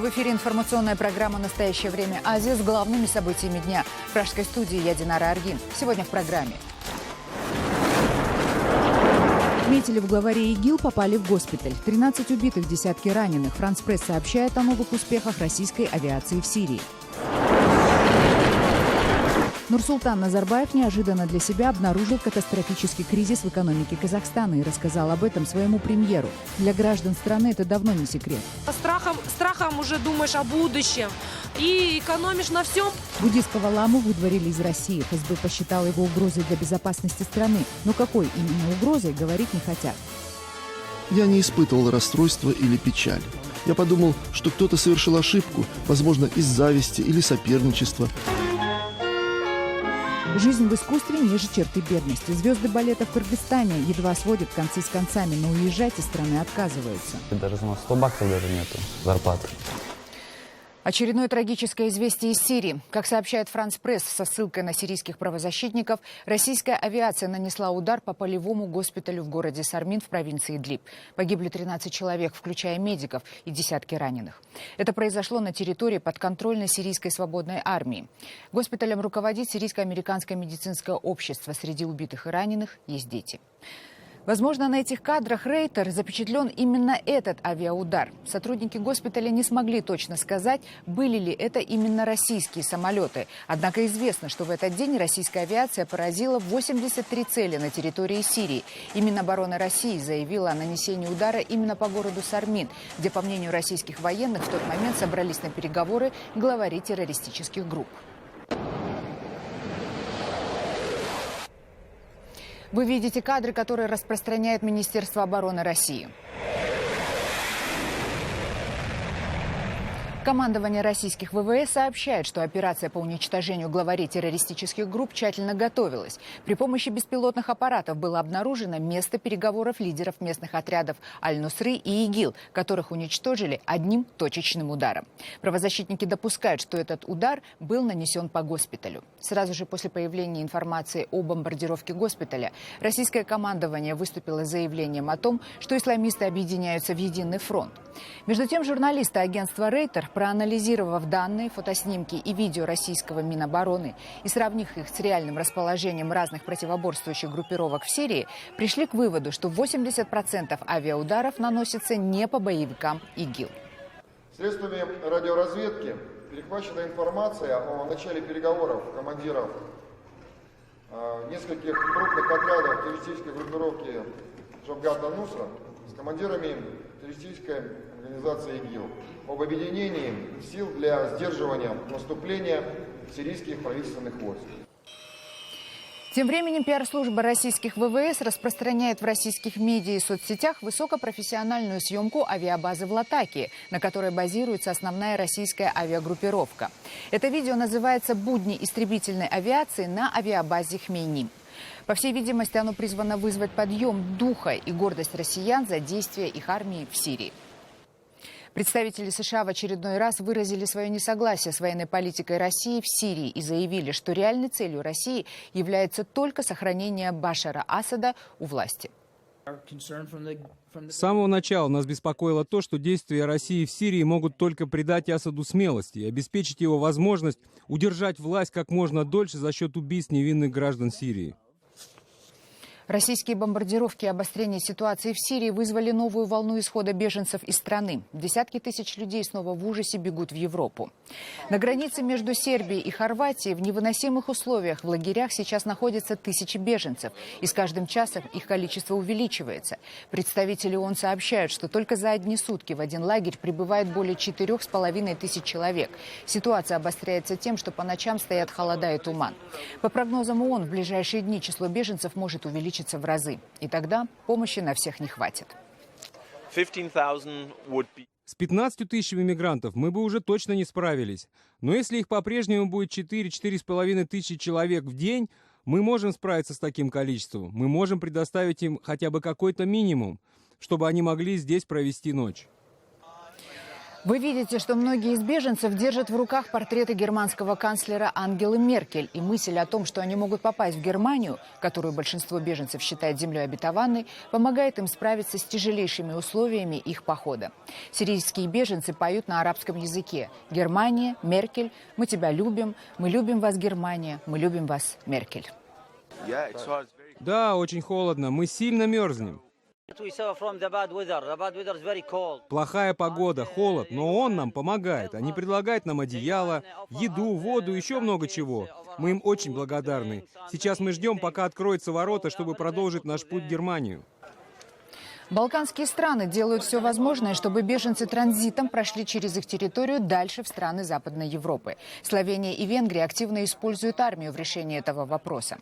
В эфире информационная программа «Настоящее время Азия» с главными событиями дня. В пражской студии я Динара Аргин. Сегодня в программе. Метели в главаре ИГИЛ попали в госпиталь. 13 убитых, десятки раненых. Франс Пресс сообщает о новых успехах российской авиации в Сирии. Нурсултан Назарбаев неожиданно для себя обнаружил катастрофический кризис в экономике Казахстана и рассказал об этом своему премьеру. Для граждан страны это давно не секрет. Страхом уже думаешь о будущем и экономишь на всем. Буддийского ламу выдворили из России. ФСБ посчитал его угрозой для безопасности страны. Но какой именно угрозой, говорить не хотят. Я не испытывал расстройства или печали. Я подумал, что кто-то совершил ошибку, возможно, из зависти или соперничества. Жизнь в искусстве ниже черты бедности. Звезды балета в Кыргызстане едва сводят концы с концами, но уезжать из страны отказываются. Даже у нас 100 баксов даже нету зарплаты. Очередное трагическое известие из Сирии. Как сообщает Франс Пресс со ссылкой на сирийских правозащитников, российская авиация нанесла удар по полевому госпиталю в городе Сармин в провинции Идлиб. Погибли 13 человек, включая медиков, и десятки раненых. Это произошло на территории подконтрольной сирийской свободной армии. Госпиталем руководит сирийско-американское медицинское общество. Среди убитых и раненых есть дети. Возможно, на этих кадрах Рейтер запечатлен именно этот авиаудар. Сотрудники госпиталя не смогли точно сказать, были ли это именно российские самолеты. Однако известно, что в этот день российская авиация поразила 83 цели на территории Сирии. Минобороны России заявила о нанесении удара именно по городу Сармин, где, по мнению российских военных, в тот момент собрались на переговоры главари террористических групп. Вы видите кадры, которые распространяет Министерство обороны России. Командование российских ВВС сообщает, что операция по уничтожению главарей террористических групп тщательно готовилась. При помощи беспилотных аппаратов было обнаружено место переговоров лидеров местных отрядов Аль-Нусры и ИГИЛ, которых уничтожили одним точечным ударом. Правозащитники допускают, что этот удар был нанесен по госпиталю. Сразу же после появления информации о бомбардировке госпиталя, российское командование выступило с заявлением о том, что исламисты объединяются в единый фронт. Между тем, журналисты агентства Рейтер, проанализировав данные, фотоснимки и видео российского Минобороны и сравнив их с реальным расположением разных противоборствующих группировок в Сирии, пришли к выводу, что 80% авиаударов наносятся не по боевикам ИГИЛ. Средствами радиоразведки перехвачена информация о начале переговоров командиров нескольких крупных отрядов террористической группировки Джабгат аль-Нусра с командирами террористической организации ИГИЛ об объединении сил для сдерживания наступления сирийских правительственных войск. Тем временем пиар-служба российских ВВС распространяет в российских медиа и соцсетях высокопрофессиональную съемку авиабазы в Латакии, на которой базируется основная российская авиагруппировка. Это видео называется «Будни истребительной авиации на авиабазе Хмейним». По всей видимости, оно призвано вызвать подъем духа и гордость россиян за действия их армии в Сирии. Представители США в очередной раз выразили свое несогласие с военной политикой России в Сирии и заявили, что реальной целью России является только сохранение Башара Асада у власти. С самого начала нас беспокоило то, что действия России в Сирии могут только придать Асаду смелости и обеспечить его возможность удержать власть как можно дольше за счет убийств невинных граждан Сирии. Российские бомбардировки и обострение ситуации в Сирии вызвали новую волну исхода беженцев из страны. Десятки тысяч людей снова в ужасе бегут в Европу. На границе между Сербией и Хорватией в невыносимых условиях в лагерях сейчас находятся тысячи беженцев. И с каждым часом их количество увеличивается. Представители ООН сообщают, что только за одни сутки в один лагерь прибывает более 4500 человек. Ситуация обостряется тем, что по ночам стоят холода и туман. По прогнозам ООН, в ближайшие дни число беженцев может увеличиться в разы. И тогда помощи на всех не хватит. С 15 тысячами мигрантов мы бы уже точно не справились. Но если их по-прежнему будет 4-4,5 тысячи человек в день, мы можем справиться с таким количеством. Мы можем предоставить им хотя бы какой-то минимум, чтобы они могли здесь провести ночь. Вы видите, что многие из беженцев держат в руках портреты германского канцлера Ангелы Меркель. И мысль о том, что они могут попасть в Германию, которую большинство беженцев считает землей обетованной, помогает им справиться с тяжелейшими условиями их похода. Сирийские беженцы поют на арабском языке. «Германия, Меркель, мы тебя любим, мы любим вас, Германия, мы любим вас, Меркель». Да, очень холодно, мы сильно мерзнем. Плохая погода, холод, но он нам помогает. Они предлагают нам одеяло, еду, воду, еще много чего. Мы им очень благодарны. Сейчас мы ждем, пока откроются ворота, чтобы продолжить наш путь в Германию. Балканские страны делают все возможное, чтобы беженцы транзитом прошли через их территорию дальше в страны Западной Европы. Словения и Венгрия активно используют армию в решении этого вопроса.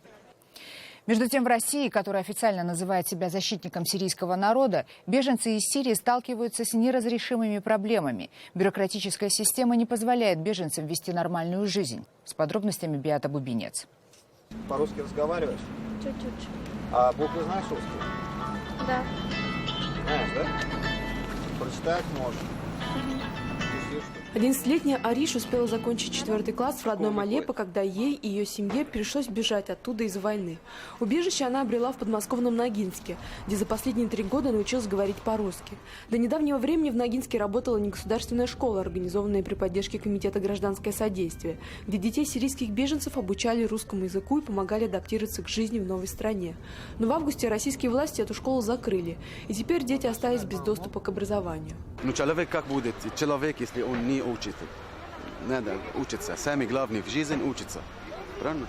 Между тем, в России, которая официально называет себя защитником сирийского народа, беженцы из Сирии сталкиваются с неразрешимыми проблемами. Бюрократическая система не позволяет беженцам вести нормальную жизнь. С подробностями Беата Бубинец. По-русски разговариваешь? Чуть-чуть. А буквы знаешь русский? Да. Знаешь, да? Прочитать можешь. 11-летняя Ариш успела закончить 4 класс в родном Алеппо, когда ей и ее семье пришлось бежать оттуда из-за войны. Убежище она обрела в подмосковном Ногинске, где за последние 3 года научилась говорить по-русски. До недавнего времени в Ногинске работала негосударственная школа, организованная при поддержке Комитета «Гражданское содействие», где детей сирийских беженцев обучали русскому языку и помогали адаптироваться к жизни в новой стране. Но в августе российские власти эту школу закрыли, и теперь дети остались без доступа к образованию. Ну, человек как будет? Человек, если он не учится. Надо учиться. Самое главное в жизни учиться. Правильно?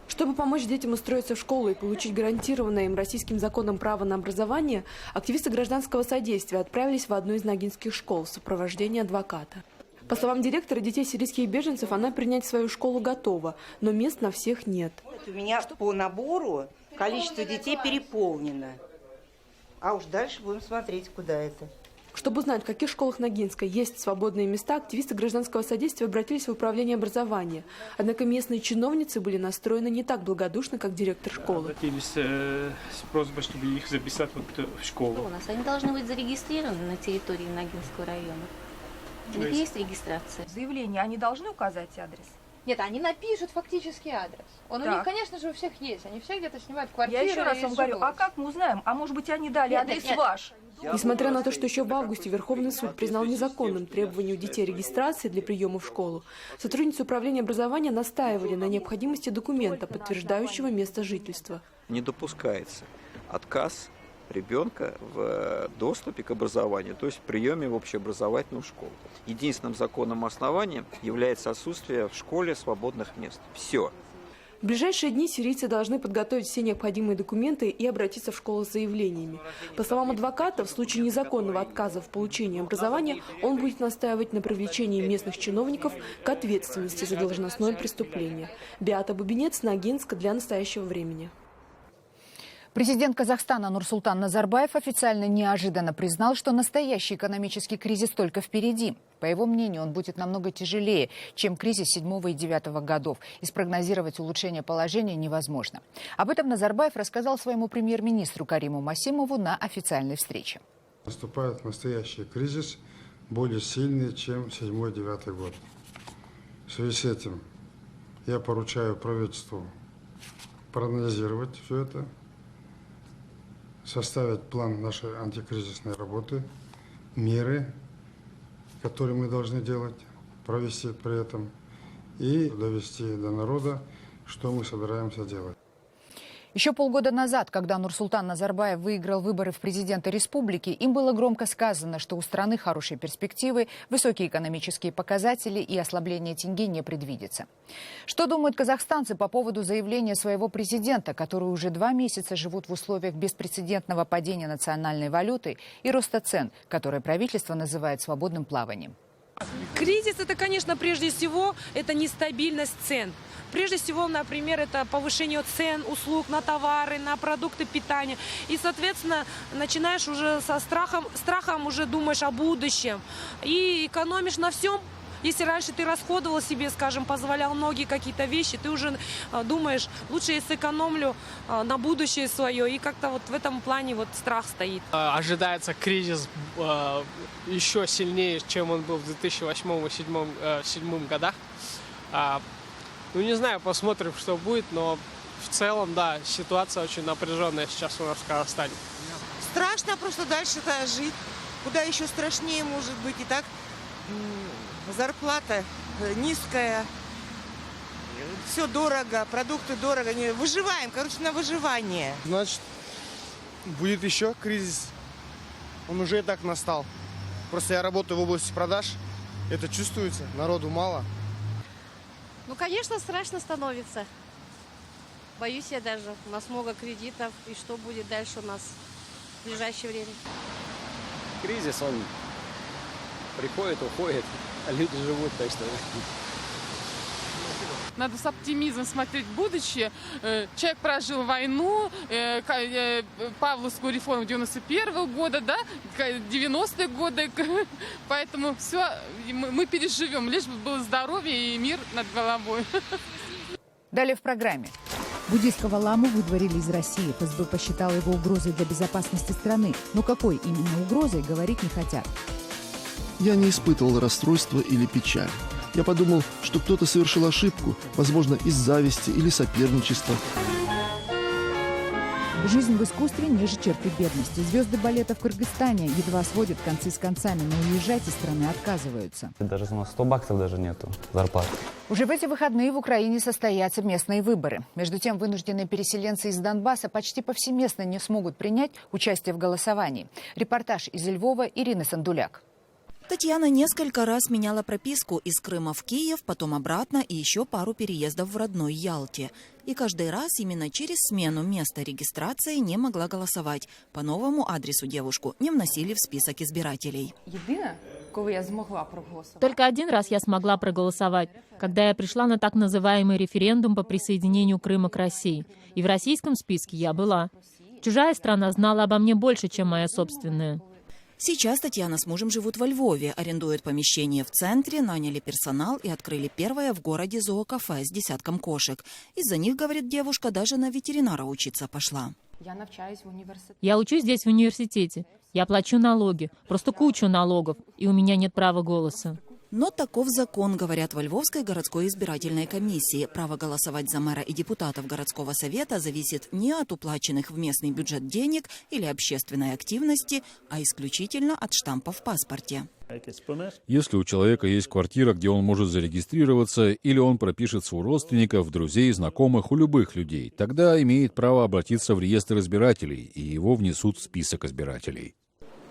Чтобы помочь детям устроиться в школу и получить гарантированное им российским законом право на образование, активисты гражданского содействия отправились в одну из ногинских школ в сопровождении адвоката. По словам директора, детей сирийских беженцев она принять в свою школу готова, но мест на всех нет. У меня по набору количество детей переполнено. А уж дальше будем смотреть, куда это. Чтобы узнать, в каких школах Ногинска есть свободные места, активисты гражданского содействия обратились в управление образования. Однако местные чиновницы были настроены не так благодушно, как директор школы. Обратились с просьбой, чтобы их записать в школу. У нас они должны быть зарегистрированы на территории Ногинского района. У них есть регистрация. В заявлении они должны указать адрес? Нет, они напишут фактически адрес. Он у них, конечно же, у всех есть. Они все где-то снимают квартиры. Я еще раз вам говорю, а как мы узнаем? А может быть, они дали адрес ваш? Несмотря на то, что еще в августе Верховный суд признал незаконным требование у детей регистрации для приема в школу, сотрудницы управления образования настаивали на необходимости документа, подтверждающего место жительства. Не допускается отказ ребенка в доступе к образованию, то есть в приеме в общеобразовательную школу. Единственным законным основанием является отсутствие в школе свободных мест. Все. В ближайшие дни сирийцы должны подготовить все необходимые документы и обратиться в школу с заявлениями. По словам адвоката, в случае незаконного отказа в получении образования он будет настаивать на привлечении местных чиновников к ответственности за должностное преступление. Беата Бубинец, Ногинск, для настоящего времени. Президент Казахстана Нурсултан Назарбаев официально неожиданно признал, что настоящий экономический кризис только впереди. По его мнению, он будет намного тяжелее, чем кризис 7 и 9 годов, и спрогнозировать улучшение положения невозможно. Об этом Назарбаев рассказал своему премьер-министру Кариму Масимову на официальной встрече. Наступает настоящий кризис, более сильный, чем 7 и 9 год. В связи с этим я поручаю правительству проанализировать все это, составить план нашей антикризисной работы, меры, которые мы должны делать, провести при этом и довести до народа, что мы собираемся делать. Еще полгода назад, когда Нурсултан Назарбаев выиграл выборы в президенты республики, им было громко сказано, что у страны хорошие перспективы, высокие экономические показатели и ослабление тенге не предвидится. Что думают казахстанцы по поводу заявления своего президента, которые уже 2 месяца живут в условиях беспрецедентного падения национальной валюты и роста цен, которое правительство называет свободным плаванием? Кризис – это, конечно, прежде всего, это нестабильность цен. Прежде всего, например, это повышение цен, услуг на товары, на продукты питания. И, соответственно, начинаешь уже со страхом уже думаешь о будущем. И экономишь на всем, Если раньше ты расходовал себе, скажем, позволял многие какие-то вещи, ты уже думаешь, лучше я сэкономлю на будущее свое. И как-то вот в этом плане вот страх стоит. Ожидается кризис еще сильнее, чем он был в 2008-2007 годах. Ну, не знаю, посмотрим, что будет, но в целом, да, ситуация очень напряженная сейчас у нас в Казахстане. Страшно просто дальше-то жить. Куда еще страшнее может быть. И так зарплата низкая, все дорого, продукты дорого. Выживаем, короче, на выживание. Значит, будет еще кризис. Он уже и так настал. Просто я работаю в области продаж. Это чувствуется, народу мало. Ну, конечно, страшно становится. Боюсь я даже. У нас много кредитов. И что будет дальше у нас в ближайшее время? Кризис, он приходит, уходит, а люди живут, так что... Надо с оптимизмом смотреть в будущее. Человек прожил войну, Павловскую реформу 91-го года, да, 90-е годы. Поэтому все мы переживем, лишь бы было здоровье и мир над головой. Далее в программе. Буддийского ламу выдворили из России. ФСБ посчитал его угрозой для безопасности страны. Но какой именно угрозой, говорить не хотят. Я не испытывал расстройства или печали. Я подумал, что кто-то совершил ошибку, возможно, из зависти или соперничества. Жизнь в искусстве ниже черты бедности. Звезды балета в Кыргызстане едва сводят концы с концами, но уезжать из страны отказываются. Даже у нас 100 баксов даже нету зарплаты. Уже в эти выходные в Украине состоятся местные выборы. Между тем, вынужденные переселенцы из Донбасса почти повсеместно не смогут принять участие в голосовании. Репортаж из Львова Ирины Сандуляк. Татьяна несколько раз меняла прописку из Крыма в Киев, потом обратно и еще пару переездов в родной Ялте. И каждый раз именно через смену места регистрации не могла голосовать. По новому адресу девушку не вносили в список избирателей. Только один раз я смогла проголосовать, когда я пришла на так называемый референдум по присоединению Крыма к России. И в российском списке я была. Чужая страна знала обо мне больше, чем моя собственная. Сейчас Татьяна с мужем живут во Львове, арендуют помещение в центре, наняли персонал и открыли первое в городе зоокафе с десятком кошек. Из-за них, говорит девушка, даже на ветеринара учиться пошла. Я учусь здесь в университете. Я плачу налоги, просто кучу налогов, и у меня нет права голоса. Но таков закон, говорят во Львовской городской избирательной комиссии. Право голосовать за мэра и депутатов городского совета зависит не от уплаченных в местный бюджет денег или общественной активности, а исключительно от штампа в паспорте. Если у человека есть квартира, где он может зарегистрироваться, или он пропишется у родственников, друзей, знакомых, у любых людей, тогда имеет право обратиться в реестр избирателей, и его внесут в список избирателей.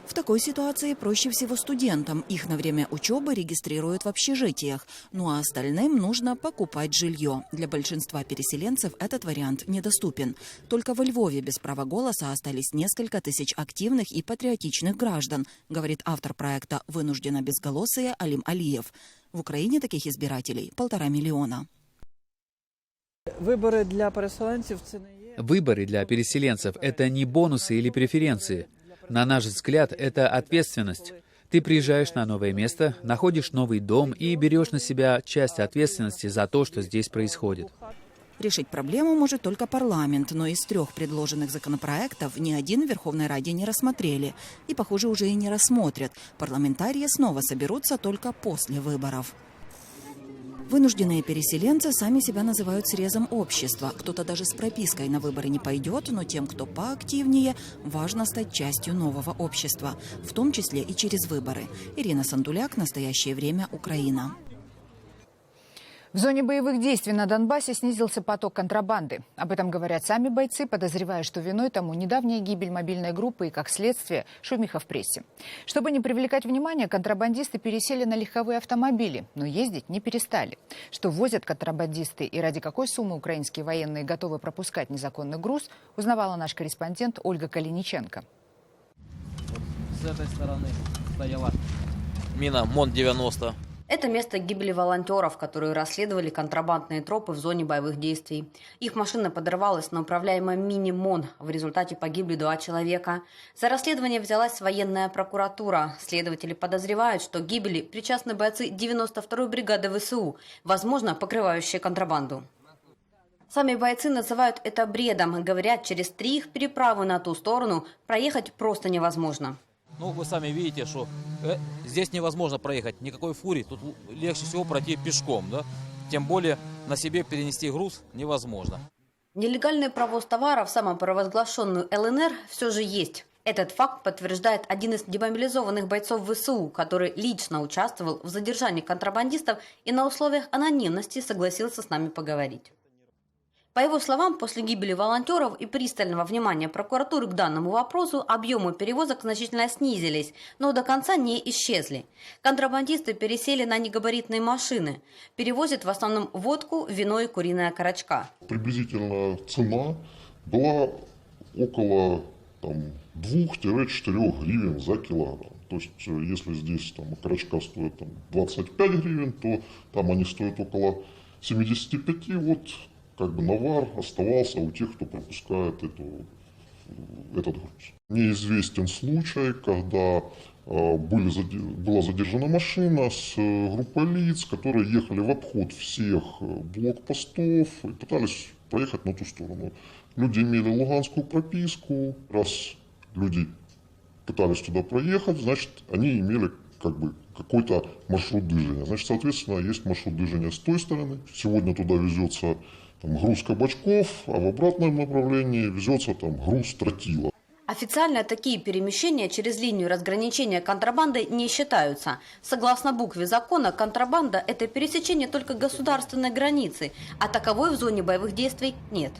В такой ситуации проще всего студентам. Их на время учебы регистрируют в общежитиях. Ну а остальным нужно покупать жилье. Для большинства переселенцев этот вариант недоступен. Только во Львове без права голоса остались несколько тысяч активных и патриотичных граждан, говорит автор проекта «Вынужденно безголосые» Алим Алиев. В Украине таких избирателей 1,5 миллиона. Выборы для переселенцев – это не бонусы или преференции. На наш взгляд, это ответственность. Ты приезжаешь на новое место, находишь новый дом и берешь на себя часть ответственности за то, что здесь происходит. Решить проблему может только парламент, но из 3 предложенных законопроектов ни один в Верховной Раде не рассмотрели. И, похоже, уже и не рассмотрят. Парламентарии снова соберутся только после выборов. Вынужденные переселенцы сами себя называют срезом общества. Кто-то даже с пропиской на выборы не пойдет, но тем, кто поактивнее, важно стать частью нового общества, в том числе и через выборы. Ирина Сандуляк, «Настоящее время. Украина». В зоне боевых действий на Донбассе снизился поток контрабанды. Об этом говорят сами бойцы, подозревая, что виной тому недавняя гибель мобильной группы и, как следствие, шумиха в прессе. Чтобы не привлекать внимание, контрабандисты пересели на легковые автомобили, но ездить не перестали. Что возят контрабандисты и ради какой суммы украинские военные готовы пропускать незаконный груз, узнавала наш корреспондент Ольга Калиниченко. С этой стороны стояла мина МОН-90. Это место гибели волонтеров, которые расследовали контрабандные тропы в зоне боевых действий. Их машина подорвалась на управляемом мини-МОН. В результате погибли 2 человека. За расследование взялась военная прокуратура. Следователи подозревают, что к гибели причастны бойцы 92-й бригады ВСУ, возможно, покрывающие контрабанду. Сами бойцы называют это бредом и говорят, через 3 их переправы на ту сторону проехать просто невозможно. Ну, вы сами видите, что здесь невозможно проехать никакой фуре. Тут легче всего пройти пешком, да? Тем более на себе перенести груз невозможно. Нелегальный провоз товаров в самопровозглашенную ЛНР все же есть. Этот факт подтверждает один из демобилизованных бойцов ВСУ, который лично участвовал в задержании контрабандистов и на условиях анонимности согласился с нами поговорить. По его словам, после гибели волонтеров и пристального внимания прокуратуры к данному вопросу объемы перевозок значительно снизились, но до конца не исчезли. Контрабандисты пересели на негабаритные машины. Перевозят в основном водку, вино и куриная окорочка. Приблизительно цена была около 2-4 гривен за килограмм. То есть, если здесь окорочка стоит 25 гривен, то там они стоят около 75. Вот навар оставался у тех, кто пропускает этот груз. Неизвестен случай, когда была задержана машина с группой лиц, которые ехали в обход всех блокпостов и пытались проехать на ту сторону. Люди имели луганскую прописку. Раз люди пытались туда проехать, значит, они имели какой-то маршрут движения. Значит, соответственно, есть маршрут движения с той стороны. Сегодня туда везется груз кабачков, а в обратном направлении везется груз тротила. Официально такие перемещения через линию разграничения контрабанды не считаются. Согласно букве закона, контрабанда – это пересечение только государственной границы, а таковой в зоне боевых действий нет.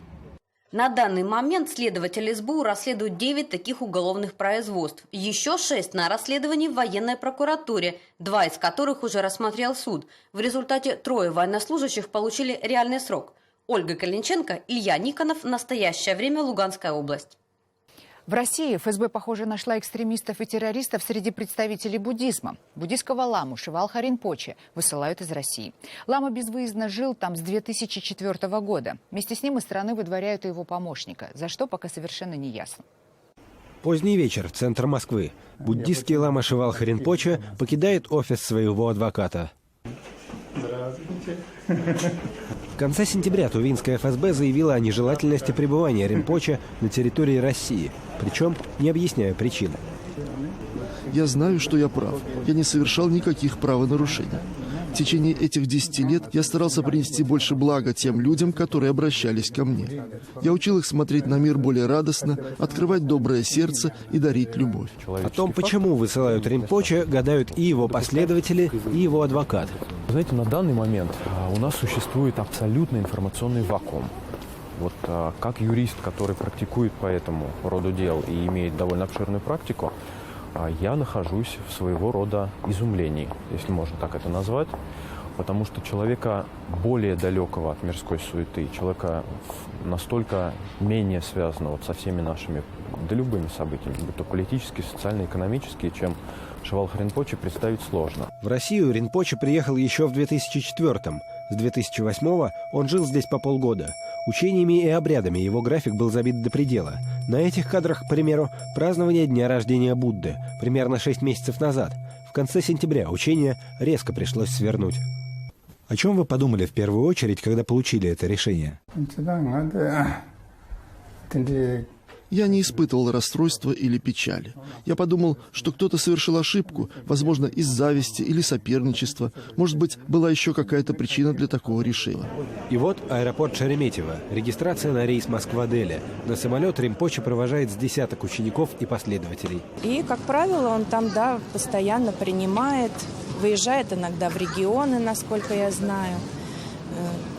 На данный момент следователи СБУ расследуют 9 таких уголовных производств. Еще 6 на расследовании в военной прокуратуре, 2 из которых уже рассмотрел суд. В результате 3 военнослужащих получили реальный срок. Ольга Калинченко, Илья Никонов. Настоящее время. Луганская область. В России ФСБ, похоже, нашла экстремистов и террористов среди представителей буддизма. Буддийского ламу Шивалха Ринпоче высылают из России. Лама безвыездно жил там с 2004 года. Вместе с ним из страны выдворяют и его помощника. За что, пока совершенно не ясно. Поздний вечер, центр Москвы. Буддийский лама Шивалха Ринпоче покидает офис своего адвоката. Здравствуйте. В конце сентября тувинская ФСБ заявила о нежелательности пребывания Ринпоче на территории России, причем не объясняя причины. Я знаю, что я прав. Я не совершал никаких правонарушений. В течение этих 10 лет я старался принести больше блага тем людям, которые обращались ко мне. Я учил их смотреть на мир более радостно, открывать доброе сердце и дарить любовь. О том, почему высылают Ринпоче, гадают и его последователи, и его адвокат. Знаете, на данный момент у нас существует абсолютно информационный вакуум. Вот как юрист, который практикует по этому роду дел и имеет довольно обширную практику, я нахожусь в своего рода изумлении, если можно так это назвать, потому что человека более далекого от мирской суеты, человека настолько менее связанного со всеми нашими, да любыми событиями, будь то политические, социально, экономические, чем Шивалха Ринпоче, представить сложно. В Россию Ринпоче приехал еще в 2004-м. С 2008-го он жил здесь по полгода. Учениями и обрядами его график был забит до предела. На этих кадрах, к примеру, празднование дня рождения Будды, примерно 6 месяцев назад. В конце сентября учение резко пришлось свернуть. О чем вы подумали в первую очередь, когда получили это решение? Я не испытывал расстройства или печали. Я подумал, что кто-то совершил ошибку, возможно, из зависти или соперничества. Может быть, была еще какая-то причина для такого решения. И вот аэропорт Шереметьево. Регистрация на рейс Москва-Дели. На самолет Ринпоче провожает с десяток учеников и последователей. И, как правило, он там, постоянно принимает, выезжает иногда в регионы, насколько я знаю.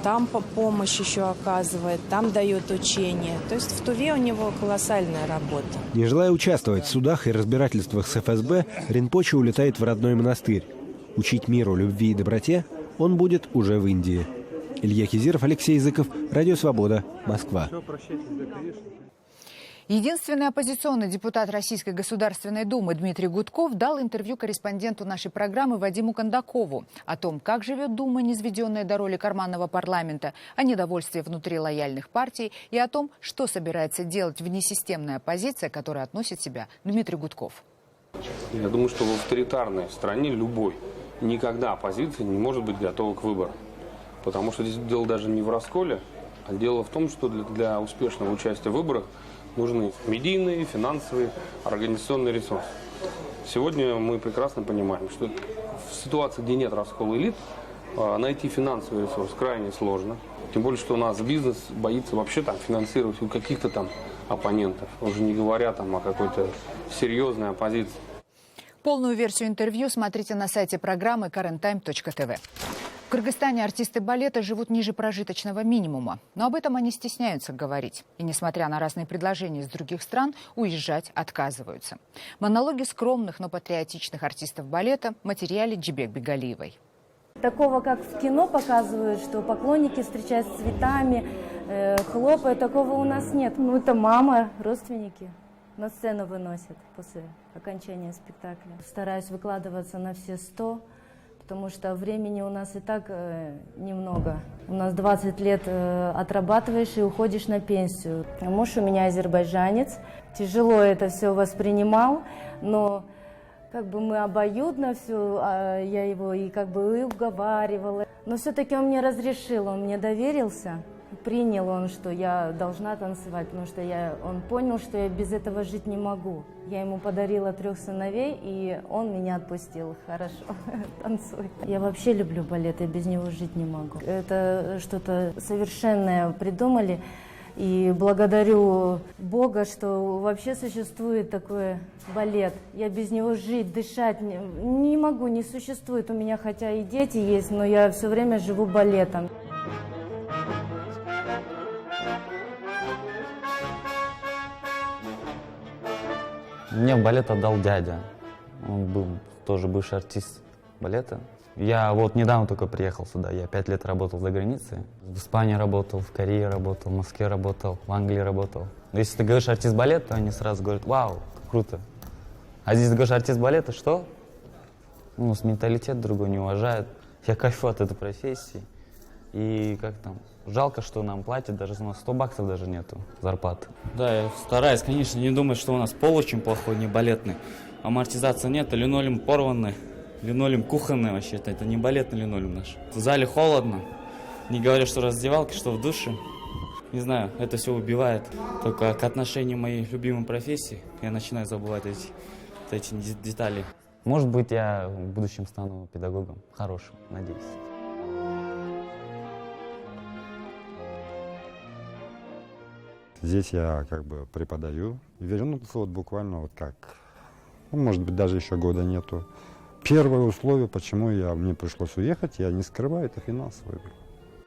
Там помощь еще оказывает, там дает учения. То есть в Туве у него колоссальная работа. Не желая участвовать в судах и разбирательствах с ФСБ, Ринпоче улетает в родной монастырь. Учить миру, любви и доброте он будет уже в Индии. Илья Кизиров, Алексей Языков, Радио Свобода, Москва. Единственный оппозиционный депутат Российской Государственной Думы Дмитрий Гудков дал интервью корреспонденту нашей программы Вадиму Кондакову о том, как живет Дума, низведенная до роли карманного парламента, о недовольстве внутри лояльных партий и о том, что собирается делать внесистемная оппозиция, к которой относит себя Дмитрий Гудков. Я думаю, что в авторитарной стране любой никогда оппозиция не может быть готова к выборам. Потому что здесь дело даже не в расколе, а дело в том, что для успешного участия в выборах нужны медийные, финансовые, организационные ресурсы. Сегодня мы прекрасно понимаем, что в ситуации, где нет раскола элит, найти финансовый ресурс крайне сложно. Тем более, что у нас бизнес боится вообще там финансировать у каких-то там оппонентов, уже не говоря там о какой-то серьезной оппозиции. Полную версию интервью смотрите на сайте программы currenttime.tv. В Кыргызстане артисты балета живут ниже прожиточного минимума. Но об этом они стесняются говорить. И, несмотря на разные предложения из других стран, уезжать отказываются. Монологи скромных, но патриотичных артистов балета в материале Джибек Бегалиевой. Такого, как в кино показывают, что поклонники встречают с цветами, хлопают, такого у нас нет. Ну, это мама, родственники на сцену выносят после окончания спектакля. Стараюсь выкладываться на все 100. Потому что времени у нас и так немного. У нас 20 лет отрабатываешь и уходишь на пенсию. Муж у меня азербайджанец. Тяжело это все воспринимал, но как бы мы обоюдно все, я его и как бы и уговаривала. Но все-таки он мне разрешил, он мне доверился. Принял он, что я должна танцевать, потому что он понял, что я без этого жить не могу. Я ему подарила 3 сыновей, и он меня отпустил. Хорошо, танцуй. Я вообще люблю балет, я без него жить не могу. Это что-то совершенное придумали. И благодарю Бога, что вообще существует такой балет. Я без него жить, дышать не могу, не существует. У меня хотя и дети есть, но я все время живу балетом. Мне в балет отдал дядя. Он был тоже бывший артист балета. Я вот недавно только приехал сюда. Я 5 лет работал за границей. В Испании работал, в Корее работал, в Москве работал, в Англии работал. Но если ты говоришь артист балета, они сразу говорят: вау, круто. А здесь ты говоришь артист балета, что? Ну, с менталитет другой не уважают. Я кайфую от этой профессии. И как там, жалко, что нам платят, даже у нас $100 даже нету зарплаты. Да, я стараюсь, конечно, не думать, что у нас пол очень плохой, не балетный. Амортизации нет, линолеум порванный, линолеум кухонный вообще, это не балетный линолеум наш. В зале холодно, не говорю, что раздевалки, что в душе. Не знаю, это все убивает. Только к отношению моей любимой профессии я начинаю забывать эти детали. Может быть, я в будущем стану педагогом, хорошим, надеюсь. Здесь я как бы преподаю. Вернуться вот буквально вот как, ну, может быть, даже еще года нету. Первое условие, почему мне пришлось уехать, я не скрываю, это финансовый.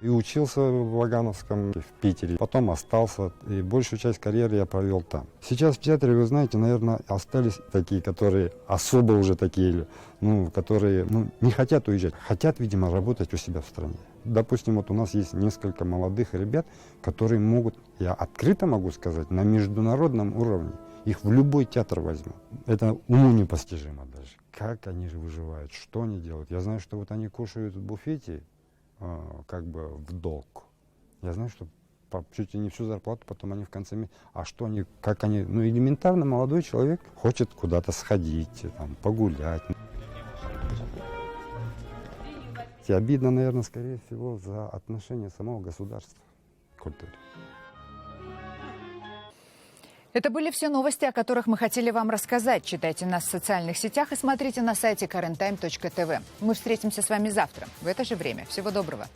И учился в Вагановском, в Питере. Потом остался, и большую часть карьеры я провел там. Сейчас в театре, вы знаете, наверное, остались такие, которые особо уже такие, которые не хотят уезжать. Хотят, видимо, работать у себя в стране. Допустим, вот у нас есть несколько молодых ребят, которые могут, я открыто могу сказать, на международном уровне. Их в любой театр возьмут. Это уму непостижимо даже. Как они же выживают, что они делают. Я знаю, что вот они кушают в буфете, как бы в долг. Я знаю, что чуть ли не всю зарплату потом они в конце месяца. А что они, как они, элементарно молодой человек хочет куда-то сходить, там, погулять. И обидно, наверное, скорее всего, за отношение самого государства к культуре. Это были все новости, о которых мы хотели вам рассказать. Читайте нас в социальных сетях и смотрите на сайте currenttime.tv. Мы встретимся с вами завтра в это же время. Всего доброго.